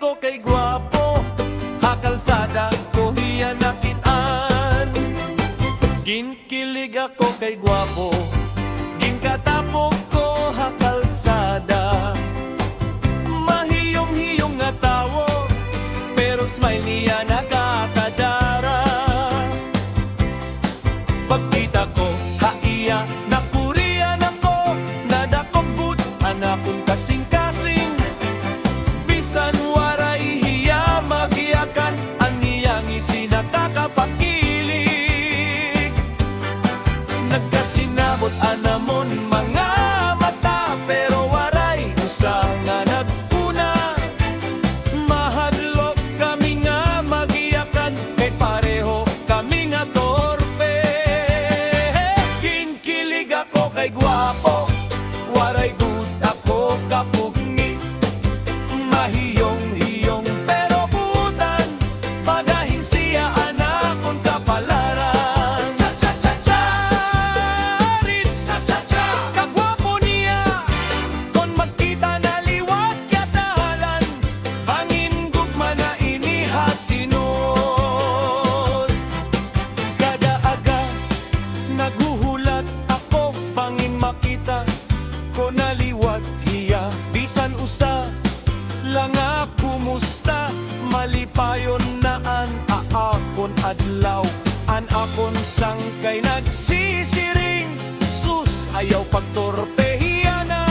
ako kay gwapo, hakalsada ko hiya nakitaan. Ginkilig ako kay gwapo, ginkatapok ko hakalsada. Mahiyong-hiyong nga tawo, pero smile niya nakakadara. Pagkita ko, haiya, napurian ako, nadakog gud anakong kasing-kasing. Bisan waray hiya magiyakan, ang iyang isi nakakapakilig. Nagkasinabot anamon mga mata, pero waray usa nga nagpuna. Mahadlok kami nga magiyakan, kay pareho kami nga torpe. Kinkilig ako kay gwapo, waray gud ako kapugni. Mahiyong-hiyong pero butan, pagahin siya anakon kapalaran. Cha-cha-cha-cha, ritsa-cha-cha, kagwapo niya, kon magkita na liwat kyatahalan, bangin gugma na inihat tinod. Kada aga, naghuhulat ako, bangin makita ko na liwat hiya. Bisan usa lang kumusta, malipayon na an aakon adlaw, an akon sangkay nagsisiring. Sus, ayaw pagtorpehiya na,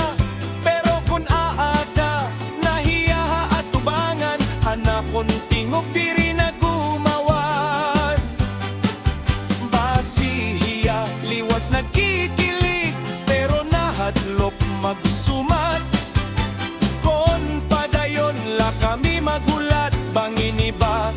pero kun aada nahiya at tubangan, anakon tingog diri na gumawas. Basihiya, liwat nagkikilig, pero nahadlok magsumat. Kon padayon la kami maghulat, bangin iba